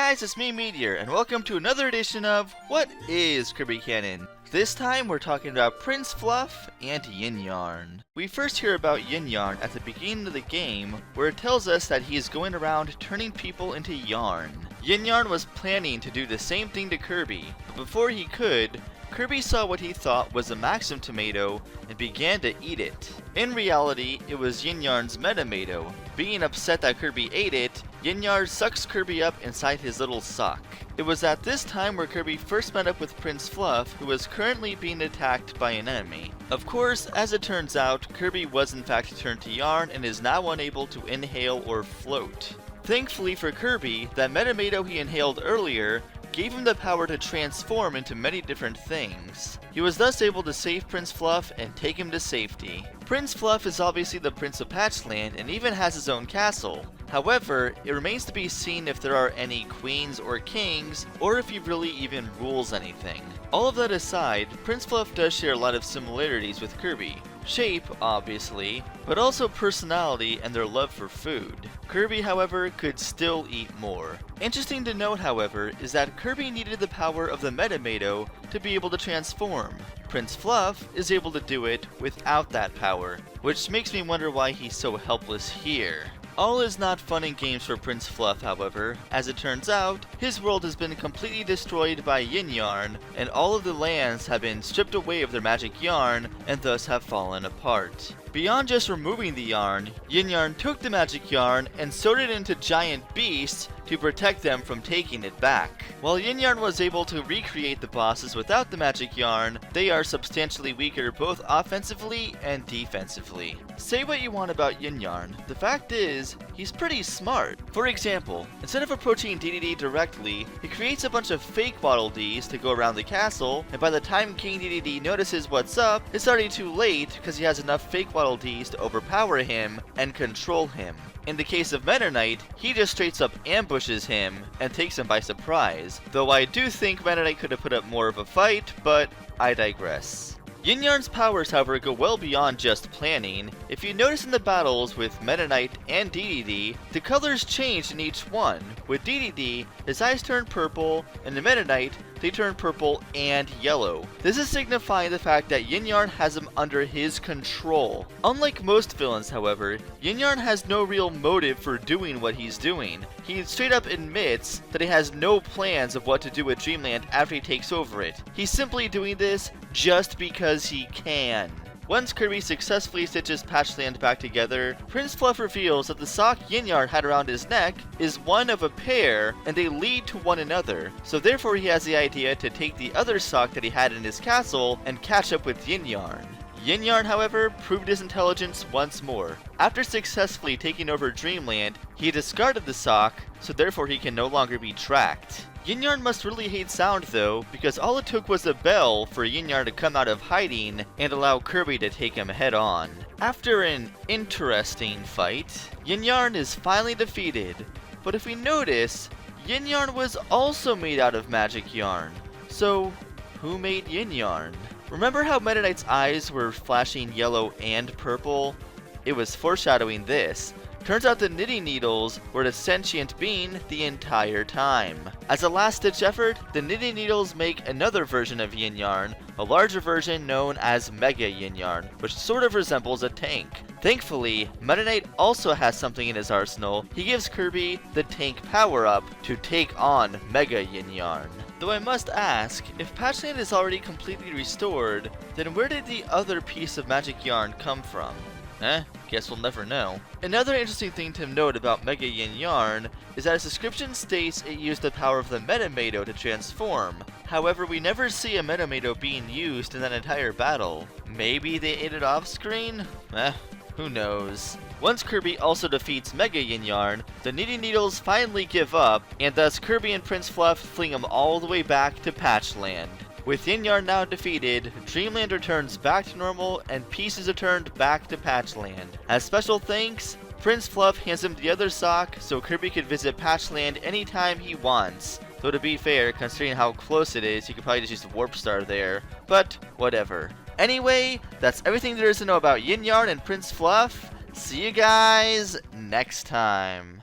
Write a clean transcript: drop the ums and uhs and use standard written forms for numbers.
guys, it's me, Meteor, and welcome to another edition of What is Kirby Canon? This time we're talking about Prince Fluff and Yin-Yarn. We first hear about Yin-Yarn at the beginning of the game, where it tells us that he is going around turning people into yarn. Yin-Yarn was planning to do the same thing to Kirby, but before he could, Kirby saw what he thought was a Maxim tomato and began to eat it. In reality, it was Yin-Yarn's Metamato. Being upset that Kirby ate it, Yin-Yarn sucks Kirby up inside his little sock. It was at this time where Kirby first met up with Prince Fluff, who was currently being attacked by an enemy. Of course, as it turns out, Kirby was in fact turned to yarn and is now unable to inhale or float. Thankfully for Kirby, that Metamato he inhaled earlier gave him the power to transform into many different things. He was thus able to save Prince Fluff and take him to safety. Prince Fluff is obviously the Prince of Patchland and even has his own castle. However, it remains to be seen if there are any queens or kings, or if he really even rules anything. All of that aside, Prince Fluff does share a lot of similarities with Kirby. Shape, obviously, but also personality and their love for food. Kirby, however, could still eat more. Interesting to note, however, is that Kirby needed the power of the Metamato to be able to transform. Prince Fluff is able to do it without that power, which makes me wonder why he's so helpless here. All is not fun and games for Prince Fluff, however. As it turns out, his world has been completely destroyed by Yin-Yarn, and all of the lands have been stripped away of their magic yarn, and thus have fallen apart. Beyond just removing the yarn, Yin-Yarn took the magic yarn and sewed it into giant beasts to protect them from taking it back. While Yin-Yarn was able to recreate the bosses without the magic yarn, they are substantially weaker both offensively and defensively. Say what you want about Yin-Yarn, the fact is, he's pretty smart. For example, instead of approaching DDD directly, he creates a bunch of fake Waddle Dees to go around the castle, and by the time King DDD notices what's up, it's already too late because he has enough fake Waddle Dees to overpower him and control him. In the case of Meta Knight, he just straight up ambushes him and takes him by surprise, though I do think Meta Knight could have put up more of a fight, but I digress. Yin-Yarn's powers, however, go well beyond just planning. If you notice in the battles with Meta Knight and DDD, the colors changed in each one. With DDD, his eyes turn purple, and the Meta Knight, they turn purple and yellow. This is signifying the fact that Yin-Yarn has him under his control. Unlike most villains, however, Yin-Yarn has no real motive for doing what he's doing. He straight up admits that he has no plans of what to do with Dreamland after he takes over it. He's simply doing this just because he can. Once Kirby successfully stitches Patchland back together, Prince Fluff reveals that the sock Yin-Yarn had around his neck is one of a pair, and they lead to one another. So therefore he has the idea to take the other sock that he had in his castle and catch up with Yin-Yarn. Yin-Yarn, however, proved his intelligence once more. After successfully taking over Dreamland, he discarded the sock, so therefore he can no longer be tracked. Yin-Yarn must really hate sound though, because all it took was a bell for Yin-Yarn to come out of hiding and allow Kirby to take him head on. After an interesting fight, Yin-Yarn is finally defeated, but if we notice, Yin-Yarn was also made out of magic yarn. So, who made Yin-Yarn? Remember how Meta Knight's eyes were flashing yellow and purple? It was foreshadowing this. Turns out the knitting needles were the sentient being the entire time. As a last-ditch effort, the knitting needles make another version of Yin-Yarn, a larger version known as Mega Yin-Yarn, which sort of resembles a tank. Thankfully, Meta Knight also has something in his arsenal. He gives Kirby the tank power-up to take on Mega Yin-Yarn. Though I must ask, if Patchland is already completely restored, then where did the other piece of magic yarn come from? Guess we'll never know. Another interesting thing to note about Mega Yin-Yarn is that its description states it used the power of the Metamato to transform. However, we never see a Metamato being used in that entire battle. Maybe they ate it off screen? Who knows. Once Kirby also defeats Mega Yin-Yarn, the knitting needles finally give up, and thus Kirby and Prince Fluff fling him all the way back to Patchland. With Yin-Yarn now defeated, Dreamland returns back to normal and peace is returned back to Patchland. As special thanks, Prince Fluff hands him the other sock so Kirby could visit Patchland anytime he wants. Though to be fair, considering how close it is, he could probably just use the Warp Star there. But, whatever. Anyway, that's everything there is to know about Yin-Yarn and Prince Fluff. See you guys next time.